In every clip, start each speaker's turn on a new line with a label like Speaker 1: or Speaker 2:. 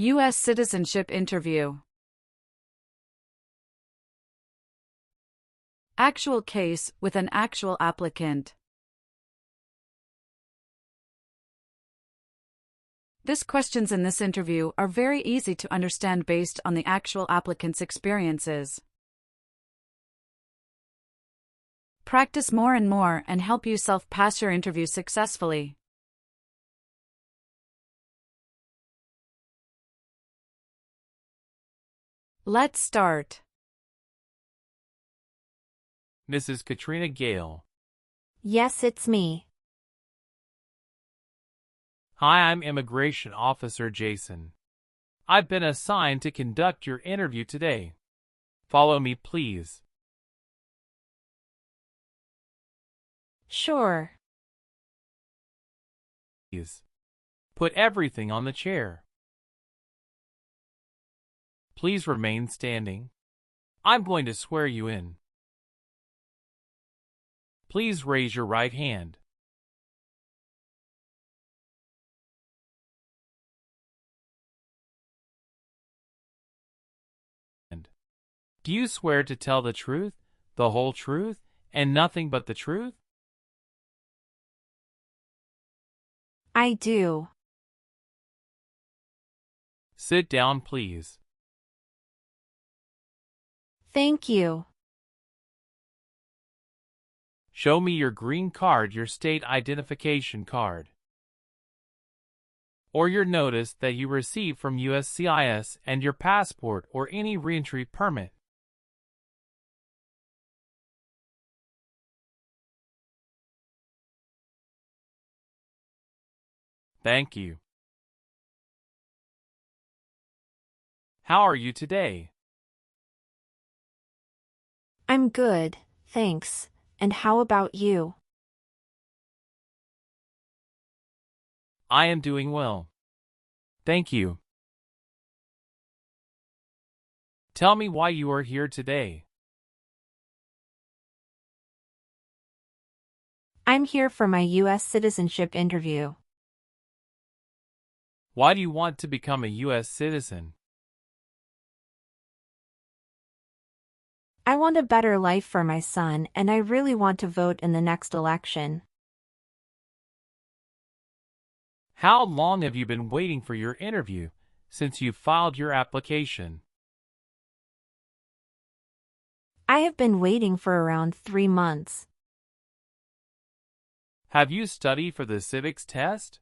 Speaker 1: U.S. citizenship interview. Actual case with an actual applicant. These questions in this interview are very easy to understand based on the actual applicant's experiences. Practice more and more and help yourself pass your interview successfully. Let's start.
Speaker 2: Mrs. Katrina Gale.
Speaker 3: Yes, it's me.
Speaker 2: Hi, I'm Immigration Officer Jason. I've been assigned to conduct your interview today. Follow me, please.
Speaker 3: Sure.
Speaker 2: Please. Put everything on the chair. Please remain standing. I'm going to swear you in. Please raise your right hand. Do you swear to tell the truth, the whole truth, and nothing but the truth?
Speaker 3: I do.
Speaker 2: Sit down, please.
Speaker 3: Thank you.
Speaker 2: Show me your green card, your state identification card, or your notice that you received from USCIS and your passport or any reentry permit. Thank you. How are you today?
Speaker 3: I'm good, thanks. And how about you?
Speaker 2: I am doing well. Thank you. Tell me why you are here today.
Speaker 3: I'm here for my U.S. citizenship interview.
Speaker 2: Why do you want to become a U.S. citizen?
Speaker 3: I want a better life for my son, and I really want to vote in the next election.
Speaker 2: How long have you been waiting for your interview since you filed your application?
Speaker 3: I have been waiting for around 3 months.
Speaker 2: Have you studied for the civics test?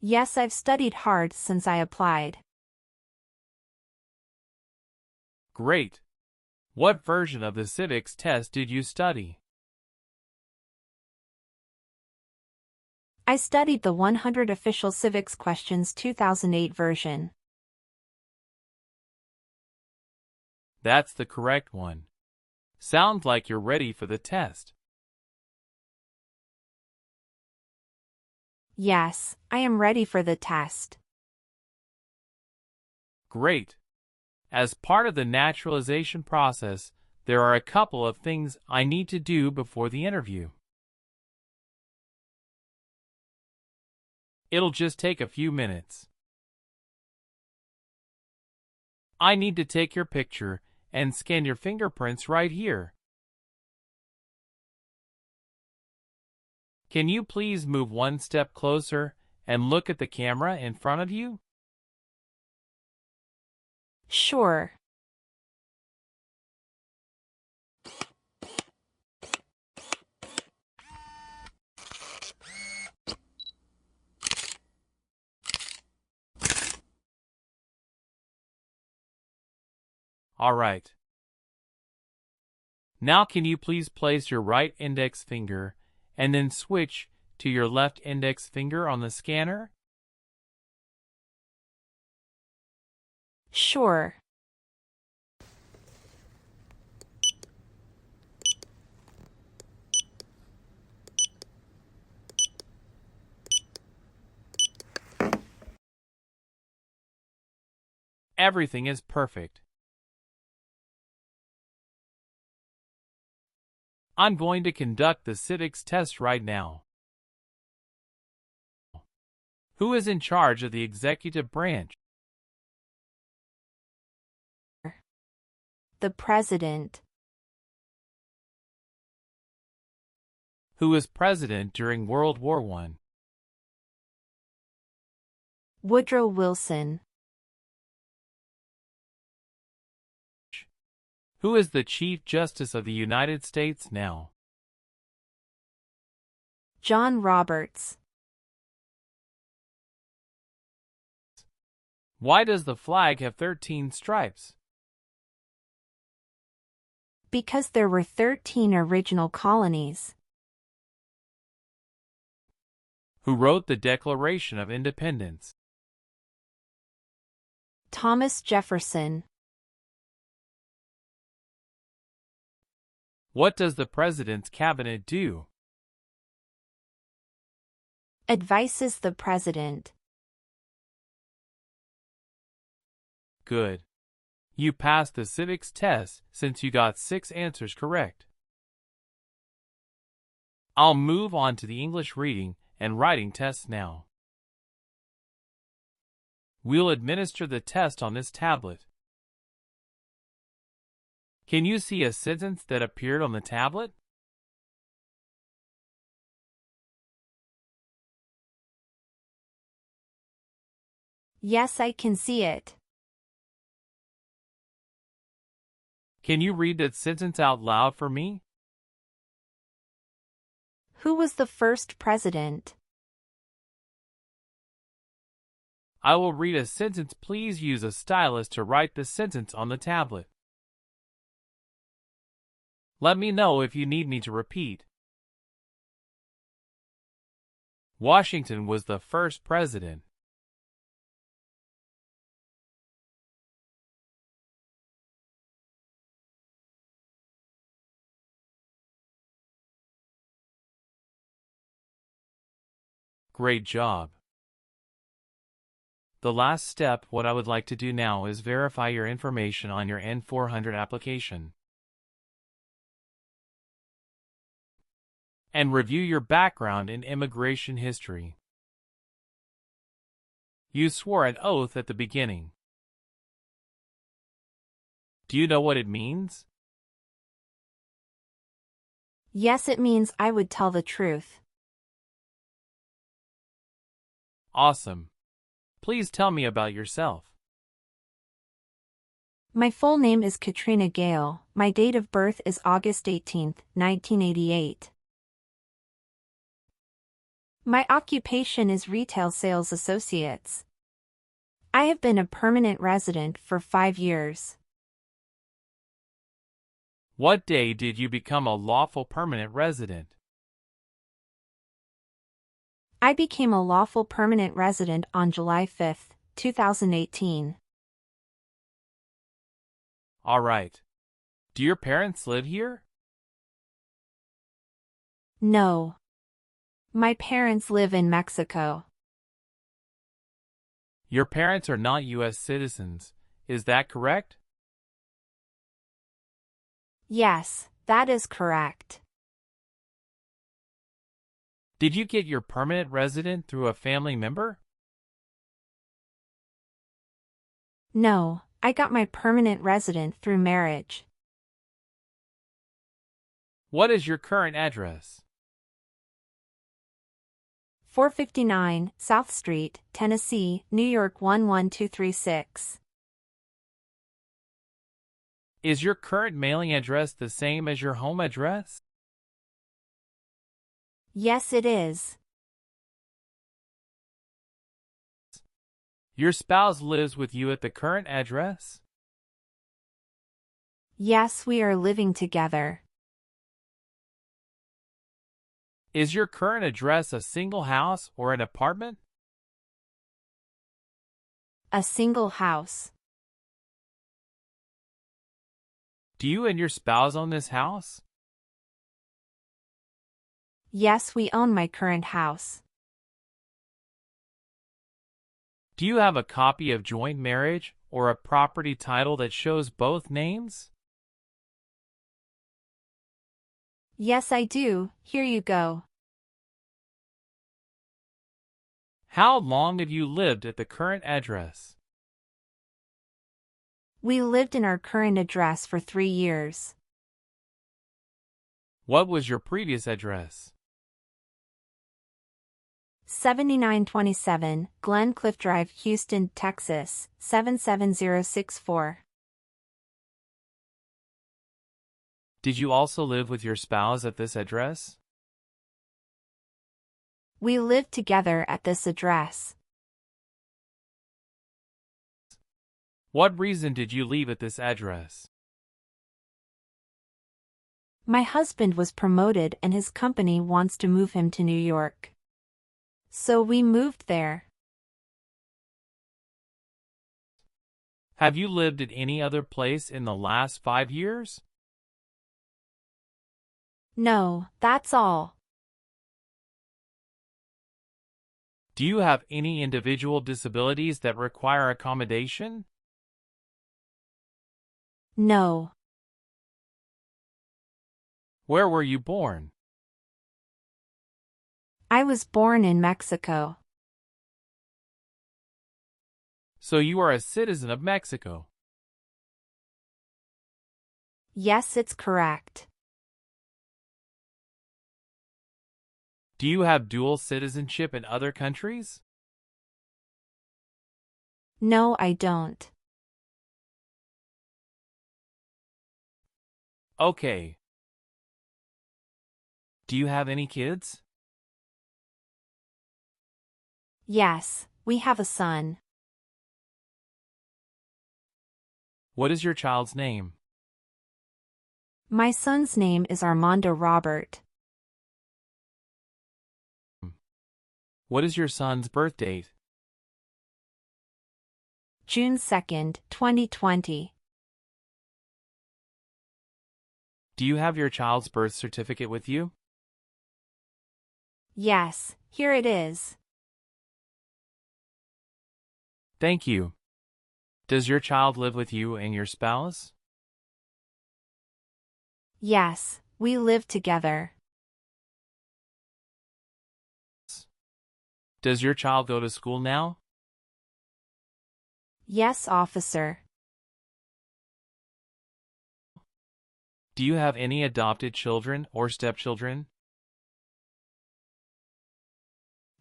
Speaker 3: Yes, I've studied hard since I applied.
Speaker 2: Great. What version of the civics test did you study?
Speaker 3: I studied the 100 Official Civics Questions 2008 version.
Speaker 2: That's the correct one. Sounds like you're ready for the test.
Speaker 3: Yes, I am ready for the test.
Speaker 2: Great. As part of the naturalization process, there are a couple of things I need to do before the interview. It'll just take a few minutes. I need to take your picture and scan your fingerprints right here. Can you please move one step closer and look at the camera in front of you?
Speaker 3: Sure.
Speaker 2: All right. Now can you please place your right index finger and then switch to your left index finger on the scanner?
Speaker 3: Sure.
Speaker 2: Everything is perfect. I'm going to conduct the civics test right now. Who is in charge of the executive branch?
Speaker 3: The President.
Speaker 2: Who was president during World War I?
Speaker 3: Woodrow Wilson.
Speaker 2: Who is the Chief Justice of the United States now?
Speaker 3: John Roberts.
Speaker 2: Why does the flag have 13 stripes?
Speaker 3: Because there were 13 original colonies.
Speaker 2: Who wrote the Declaration of Independence?
Speaker 3: Thomas Jefferson.
Speaker 2: What does the President's cabinet do?
Speaker 3: Advises the President.
Speaker 2: Good. You passed the civics test since you got 6 answers correct. I'll move on to the English reading and writing tests now. We'll administer the test on this tablet. Can you see a sentence that appeared on the tablet?
Speaker 3: Yes, I can see it.
Speaker 2: Can you read that sentence out loud for me?
Speaker 3: Who was the first president?
Speaker 2: I will read a sentence. Please use a stylus to write the sentence on the tablet. Let me know if you need me to repeat. Washington was the first president. Great job. The last step, what I would like to do now is verify your information on your N-400 application and review your background and immigration history. You swore an oath at the beginning. Do you know what it means?
Speaker 3: Yes, it means I would tell the truth.
Speaker 2: Awesome. Please tell me about yourself.
Speaker 3: My full name is Katrina Gale. My date of birth is August 18, 1988. My occupation is retail sales associates. I have been a permanent resident for 5 years.
Speaker 2: What day did you become a lawful permanent resident?
Speaker 3: I became a lawful permanent resident on July 5, 2018.
Speaker 2: All right. Do your parents live here?
Speaker 3: No. My parents live in Mexico.
Speaker 2: Your parents are not U.S. citizens, is that correct?
Speaker 3: Yes, that is correct.
Speaker 2: Did you get your permanent resident through a family member?
Speaker 3: No, I got my permanent resident through marriage.
Speaker 2: What is your current address?
Speaker 3: 459 South Street, Tennessee, New York 11236.
Speaker 2: Is your current mailing address the same as your home address?
Speaker 3: Yes, it is.
Speaker 2: Your spouse lives with you at the current address?
Speaker 3: Yes, we are living together.
Speaker 2: Is your current address a single house or an apartment?
Speaker 3: A single house.
Speaker 2: Do you and your spouse own this house?
Speaker 3: Yes, we own my current house.
Speaker 2: Do you have a copy of joint marriage or a property title that shows both names?
Speaker 3: Yes, I do. Here you go.
Speaker 2: How long have you lived at the current address?
Speaker 3: We lived in our current address for 3 years.
Speaker 2: What was your previous address?
Speaker 3: 7927 Glen Cliff Drive, Houston, Texas, 77064.
Speaker 2: Did you also live with your spouse at this address?
Speaker 3: We lived together at this address.
Speaker 2: What reason did you leave at this address?
Speaker 3: My husband was promoted and his company wants to move him to New York. So we moved there.
Speaker 2: Have you lived at any other place in the last 5 years?
Speaker 3: No, that's all.
Speaker 2: Do you have any individual disabilities that require accommodation?
Speaker 3: No.
Speaker 2: Where were you born?
Speaker 3: I was born in Mexico.
Speaker 2: So you are a citizen of Mexico.
Speaker 3: Yes, it's correct.
Speaker 2: Do you have dual citizenship in other countries?
Speaker 3: No, I don't.
Speaker 2: Okay. Do you have any kids?
Speaker 3: Yes, we have a son.
Speaker 2: What is your child's name?
Speaker 3: My son's name is Armando Robert.
Speaker 2: What is your son's birth date?
Speaker 3: June 2nd, 2020.
Speaker 2: Do you have your child's birth certificate with you?
Speaker 3: Yes, here it is.
Speaker 2: Thank you. Does your child live with you and your spouse?
Speaker 3: Yes, we live together.
Speaker 2: Does your child go to school now?
Speaker 3: Yes, officer.
Speaker 2: Do you have any adopted children or stepchildren?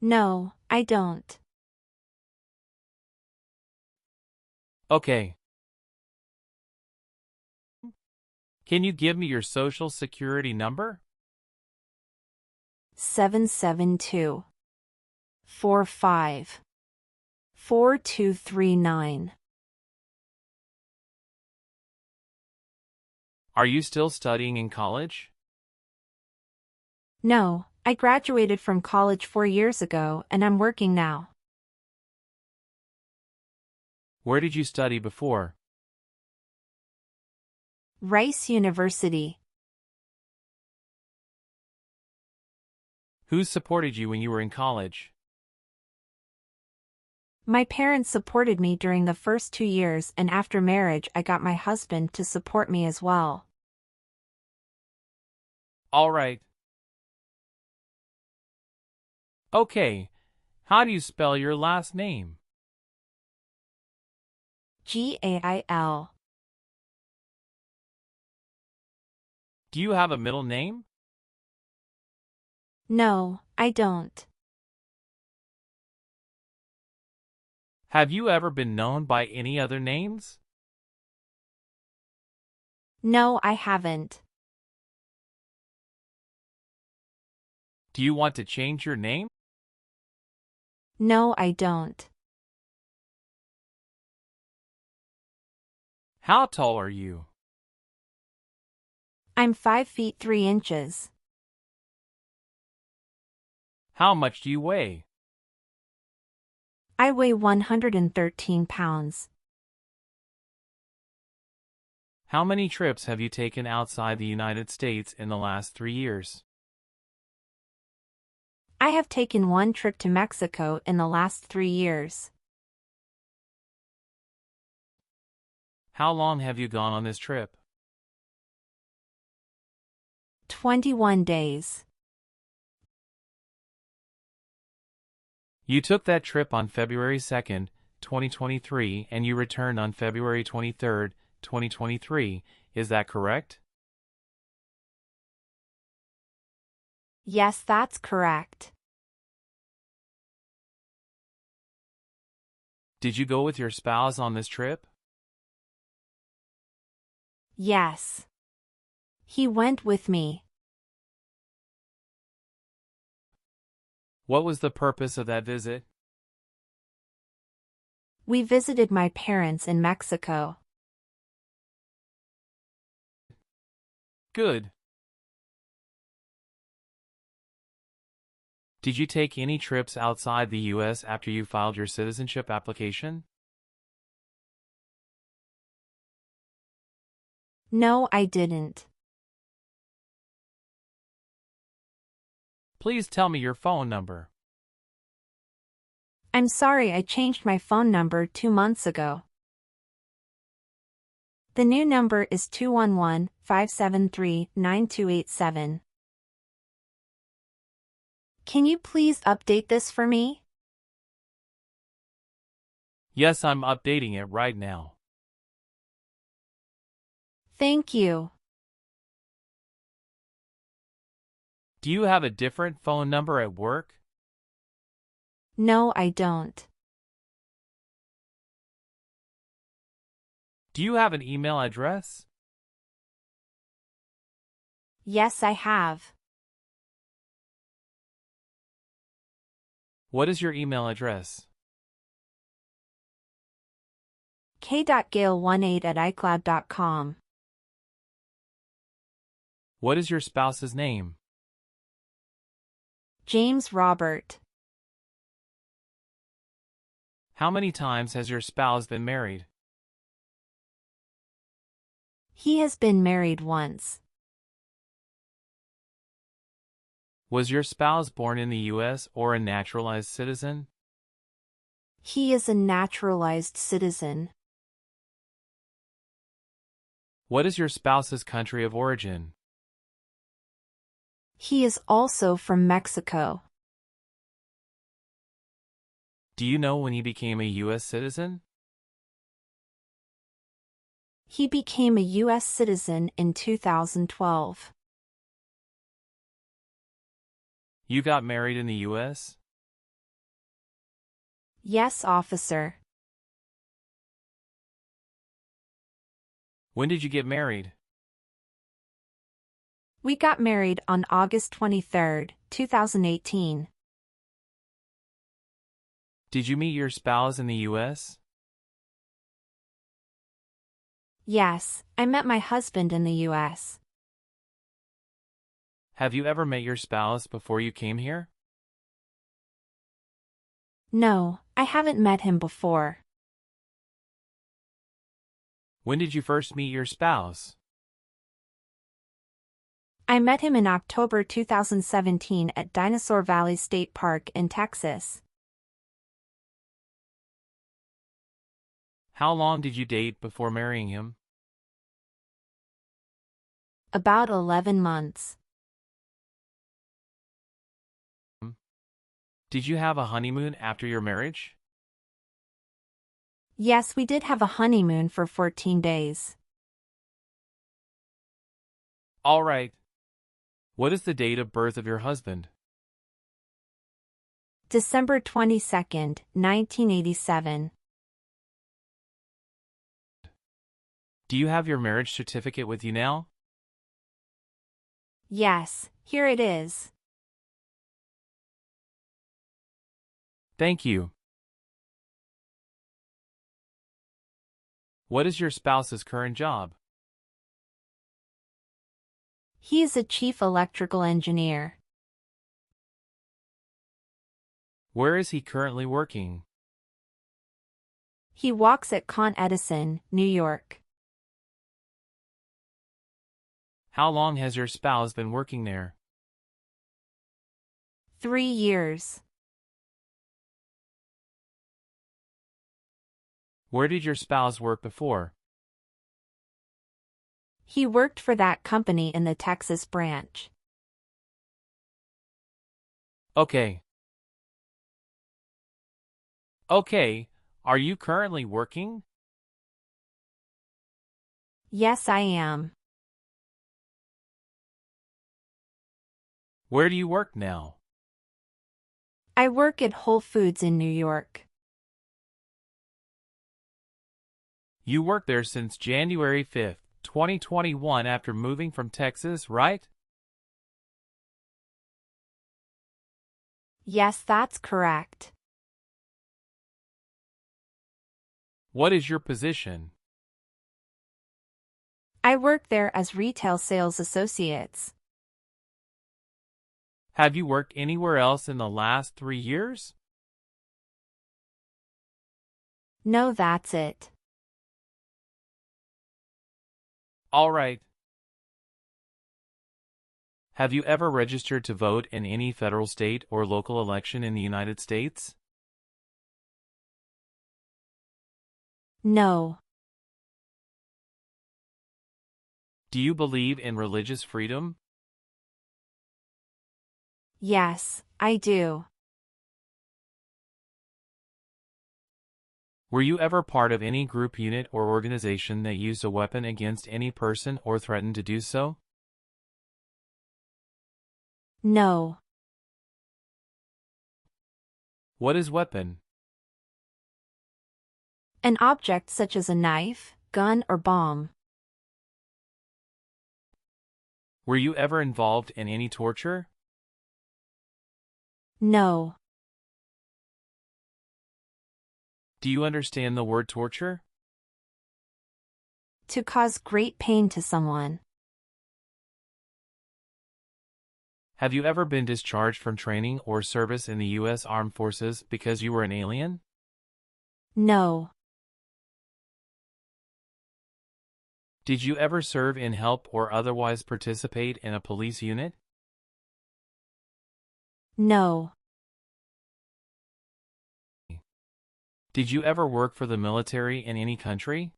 Speaker 3: No, I don't.
Speaker 2: Okay. Can you give me your social security number?
Speaker 3: 772 45 4239.
Speaker 2: Are you still studying in college?
Speaker 3: No, I graduated from college 4 years ago and I'm working now.
Speaker 2: Where did you study before?
Speaker 3: Rice University.
Speaker 2: Who supported you when you were in college?
Speaker 3: My parents supported me during the first 2 years and after marriage I got my husband to support me as well.
Speaker 2: All right. Okay. How do you spell your last name?
Speaker 3: Gail.
Speaker 2: Do you have a middle name?
Speaker 3: No, I don't.
Speaker 2: Have you ever been known by any other names?
Speaker 3: No, I haven't.
Speaker 2: Do you want to change your name?
Speaker 3: No, I don't.
Speaker 2: How tall are you?
Speaker 3: I'm 5 feet 3 inches.
Speaker 2: How much do you weigh?
Speaker 3: I weigh 113 pounds.
Speaker 2: How many trips have you taken outside the United States in the last 3 years?
Speaker 3: I have taken 1 trip to Mexico in the last 3 years.
Speaker 2: How long have you gone on this trip?
Speaker 3: 21 days.
Speaker 2: You took that trip on February 2nd, 2023, and you returned on February 23rd, 2023. Is that correct?
Speaker 3: Yes, that's correct.
Speaker 2: Did you go with your spouse on this trip?
Speaker 3: Yes. He went with me.
Speaker 2: What was the purpose of that visit?
Speaker 3: We visited my parents in Mexico.
Speaker 2: Good. Did you take any trips outside the U.S. after you filed your citizenship application?
Speaker 3: No, I didn't.
Speaker 2: Please tell me your phone number.
Speaker 3: I'm sorry, I changed my phone number 2 months ago. The new number is 211-573-9287. Can you please update this for me?
Speaker 2: Yes, I'm updating it right now.
Speaker 3: Thank you.
Speaker 2: Do you have a different phone number at work?
Speaker 3: No, I don't.
Speaker 2: Do you have an email address?
Speaker 3: Yes, I have.
Speaker 2: What is your email address?
Speaker 3: k.gale18@icloud.com.
Speaker 2: What is your spouse's name?
Speaker 3: James Robert.
Speaker 2: How many times has your spouse been married?
Speaker 3: He has been married once.
Speaker 2: Was your spouse born in the U.S. or a naturalized citizen?
Speaker 3: He is a naturalized citizen.
Speaker 2: What is your spouse's country of origin?
Speaker 3: He is also from Mexico.
Speaker 2: Do you know when he became a U.S. citizen?
Speaker 3: He became a U.S. citizen in 2012.
Speaker 2: You got married in the U.S.?
Speaker 3: Yes, officer.
Speaker 2: When did you get married?
Speaker 3: We got married on August 23, 2018.
Speaker 2: Did you meet your spouse in the U.S.?
Speaker 3: Yes, I met my husband in the U.S.
Speaker 2: Have you ever met your spouse before you came here?
Speaker 3: No, I haven't met him before.
Speaker 2: When did you first meet your spouse?
Speaker 3: I met him in October 2017 at Dinosaur Valley State Park in Texas.
Speaker 2: How long did you date before marrying him?
Speaker 3: About 11 months.
Speaker 2: Did you have a honeymoon after your marriage?
Speaker 3: Yes, we did have a honeymoon for 14 days.
Speaker 2: All right. What is the date of birth of your husband?
Speaker 3: December 22, 1987.
Speaker 2: Do you have your marriage certificate with you now?
Speaker 3: Yes, here it is.
Speaker 2: Thank you. What is your spouse's current job?
Speaker 3: He is a chief electrical engineer.
Speaker 2: Where is he currently working?
Speaker 3: He works at Con Edison, New York.
Speaker 2: How long has your spouse been working there?
Speaker 3: 3 years.
Speaker 2: Where did your spouse work before?
Speaker 3: He worked for that company in the Texas branch.
Speaker 2: Okay. Okay, are you currently working?
Speaker 3: Yes, I am.
Speaker 2: Where do you work now?
Speaker 3: I work at Whole Foods in New York.
Speaker 2: You worked there since January 5th, 2021 after moving from Texas, right?
Speaker 3: Yes, that's correct.
Speaker 2: What is your position?
Speaker 3: I work there as retail sales associates.
Speaker 2: Have you worked anywhere else in the last 3 years?
Speaker 3: No, that's it.
Speaker 2: All right. Have you ever registered to vote in any federal, state, or local election in the United States?
Speaker 3: No.
Speaker 2: Do you believe in religious freedom?
Speaker 3: Yes, I do.
Speaker 2: Were you ever part of any group, unit, or organization that used a weapon against any person or threatened to do so?
Speaker 3: No.
Speaker 2: What is weapon?
Speaker 3: An object such as a knife, gun, or bomb.
Speaker 2: Were you ever involved in any torture?
Speaker 3: No.
Speaker 2: Do you understand the word torture?
Speaker 3: To cause great pain to someone.
Speaker 2: Have you ever been discharged from training or service in the U.S. Armed Forces because you were an alien?
Speaker 3: No.
Speaker 2: Did you ever serve in, help, or otherwise participate in a police unit?
Speaker 3: No.
Speaker 2: Did you ever work for the military in any country?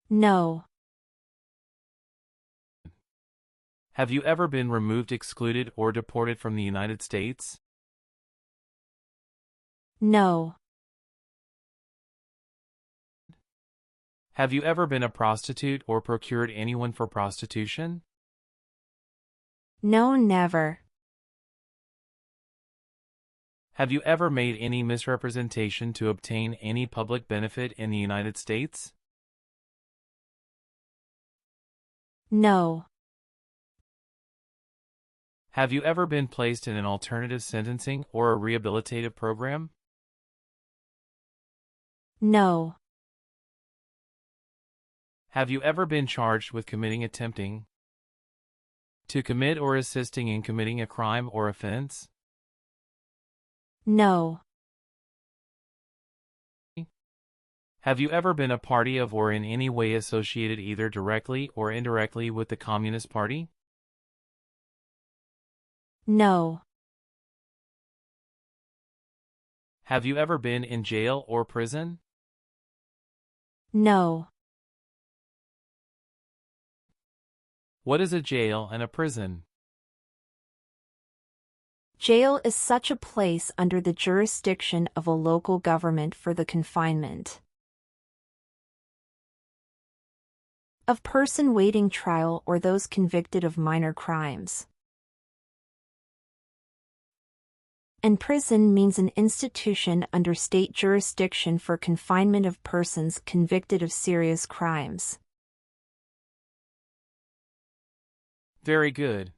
Speaker 3: No.
Speaker 2: Have you ever been removed, excluded, or deported from the United States?
Speaker 3: No.
Speaker 2: Have you ever been a prostitute or procured anyone for prostitution?
Speaker 3: No, never.
Speaker 2: Have you ever made any misrepresentation to obtain any public benefit in the United States?
Speaker 3: No.
Speaker 2: Have you ever been placed in an alternative sentencing or a rehabilitative program?
Speaker 3: No.
Speaker 2: Have you ever been charged with attempting to commit or assisting in committing a crime or offense?
Speaker 3: No.
Speaker 2: Have you ever been a party of or in any way associated either directly or indirectly with the Communist Party?
Speaker 3: No.
Speaker 2: Have you ever been in jail or prison?
Speaker 3: No.
Speaker 2: What is a jail and a prison?
Speaker 3: Jail is such a place under the jurisdiction of a local government for the confinement of person waiting trial or those convicted of minor crimes. And prison means an institution under state jurisdiction for confinement of persons convicted of serious crimes.
Speaker 2: Very good.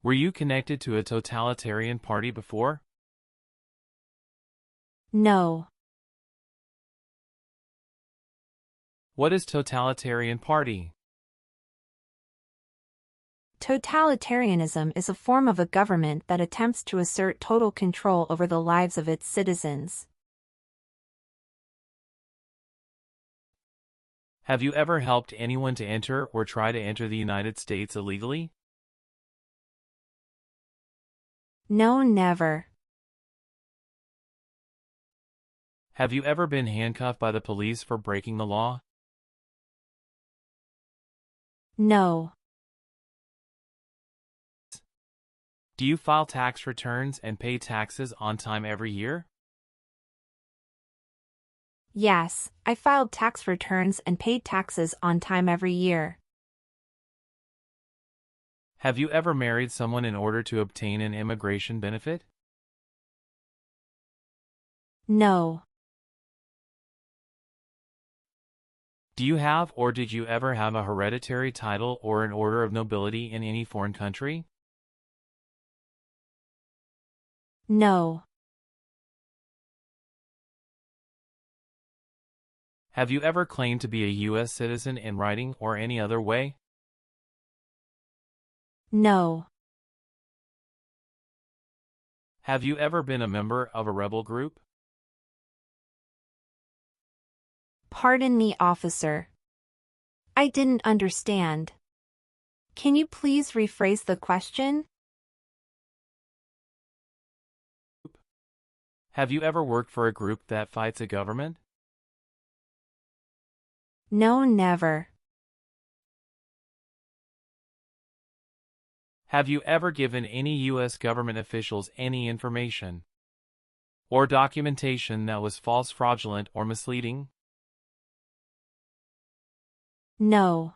Speaker 2: Were you connected to a totalitarian party before?
Speaker 3: No.
Speaker 2: What is totalitarian party?
Speaker 3: Totalitarianism is a form of a government that attempts to assert total control over the lives of its citizens.
Speaker 2: Have you ever helped anyone to enter or try to enter the United States illegally?
Speaker 3: No, never.
Speaker 2: Have you ever been handcuffed by the police for breaking the law?
Speaker 3: No.
Speaker 2: Do you file tax returns and pay taxes on time every year?
Speaker 3: Yes, I filed tax returns and paid taxes on time every year.
Speaker 2: Have you ever married someone in order to obtain an immigration benefit?
Speaker 3: No.
Speaker 2: Do you have or did you ever have a hereditary title or an order of nobility in any foreign country?
Speaker 3: No.
Speaker 2: Have you ever claimed to be a U.S. citizen in writing or any other way?
Speaker 3: No.
Speaker 2: Have you ever been a member of a rebel group?
Speaker 3: Pardon me, officer. I didn't understand. Can you please rephrase the question?
Speaker 2: Have you ever worked for a group that fights a government?
Speaker 3: No, never.
Speaker 2: Have you ever given any U.S. government officials any information or documentation that was false, fraudulent, or misleading?
Speaker 3: No.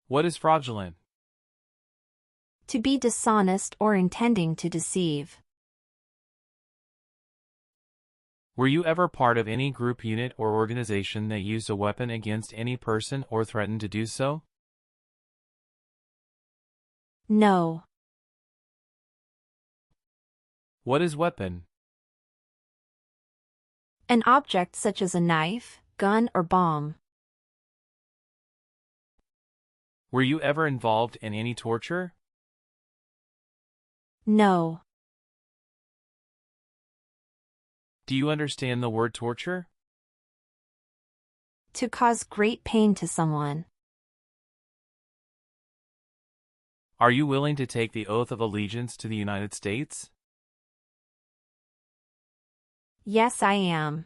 Speaker 2: What is fraudulent?
Speaker 3: To be dishonest or intending to deceive.
Speaker 2: Were you ever part of any group, unit, or organization that used a weapon against any person or threatened to do so?
Speaker 3: No.
Speaker 2: What is weapon?
Speaker 3: An object such as a knife, gun, or bomb.
Speaker 2: Were you ever involved in any torture?
Speaker 3: No.
Speaker 2: Do you understand the word torture?
Speaker 3: To cause great pain to someone.
Speaker 2: Are you willing to take the oath of allegiance to the United States?
Speaker 3: Yes, I am.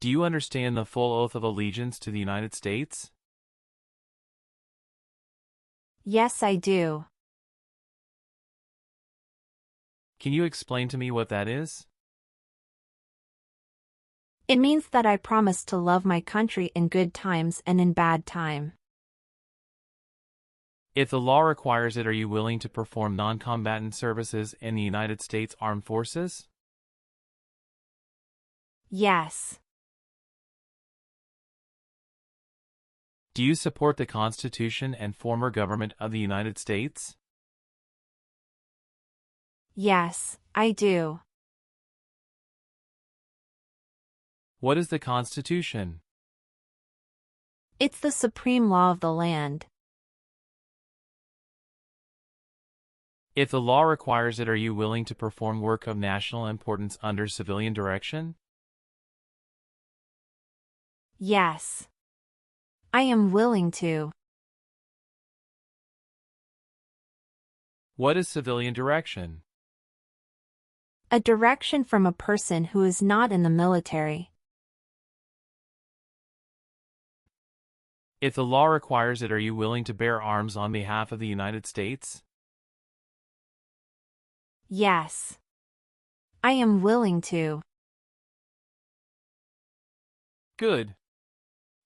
Speaker 2: Do you understand the full oath of allegiance to the United States?
Speaker 3: Yes, I do.
Speaker 2: Can you explain to me what that is?
Speaker 3: It means that I promise to love my country in good times and in bad time.
Speaker 2: If the law requires it, are you willing to perform non-combatant services in the United States Armed Forces?
Speaker 3: Yes.
Speaker 2: Do you support the Constitution and former government of the United States?
Speaker 3: Yes, I do.
Speaker 2: What is the Constitution?
Speaker 3: It's the supreme law of the land.
Speaker 2: If the law requires it, are you willing to perform work of national importance under civilian direction?
Speaker 3: Yes. I am willing to.
Speaker 2: What is civilian direction?
Speaker 3: A direction from a person who is not in the military.
Speaker 2: If the law requires it, are you willing to bear arms on behalf of the United States?
Speaker 3: Yes. I am willing to.
Speaker 2: Good.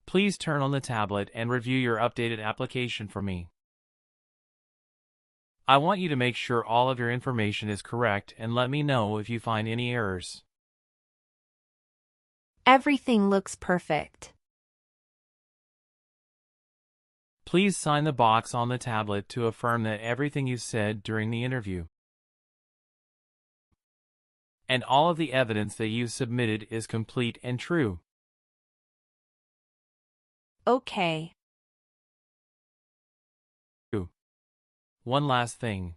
Speaker 2: Please turn on the tablet and review your updated application for me. I want you to make sure all of your information is correct and let me know if you find any errors.
Speaker 3: Everything looks perfect.
Speaker 2: Please sign the box on the tablet to affirm that everything you said during the interview and all of the evidence that you submitted is complete and true.
Speaker 3: Okay.
Speaker 2: One last thing.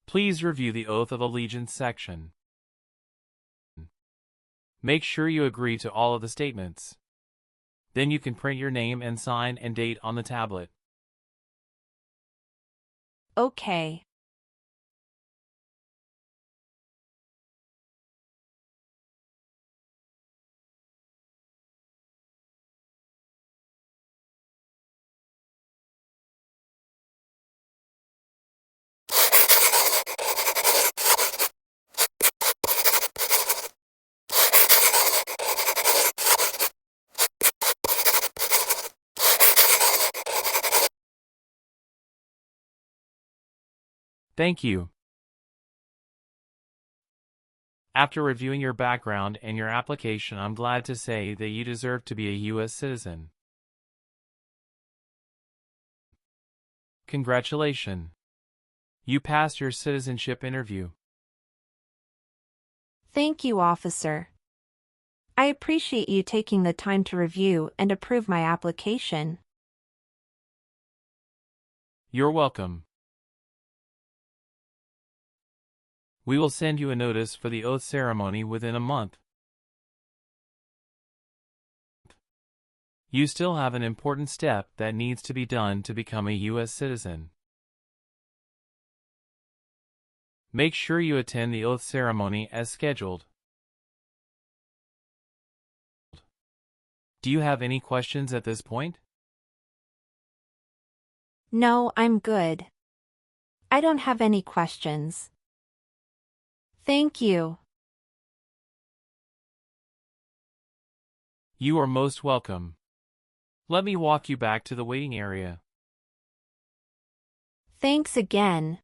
Speaker 2: Please review the Oath of Allegiance section. Make sure you agree to all of the statements. Then you can print your name and sign and date on the tablet.
Speaker 3: Okay.
Speaker 2: Thank you. After reviewing your background and your application, I'm glad to say that you deserve to be a U.S. citizen. Congratulations. You passed your citizenship interview.
Speaker 3: Thank you, officer. I appreciate you taking the time to review and approve my application.
Speaker 2: You're welcome. We will send you a notice for the oath ceremony within a month. You still have an important step that needs to be done to become a U.S. citizen. Make sure you attend the oath ceremony as scheduled. Do you have any questions at this point?
Speaker 3: No, I'm good. I don't have any questions. Thank you.
Speaker 2: You are most welcome. Let me walk you back to the waiting area.
Speaker 3: Thanks again.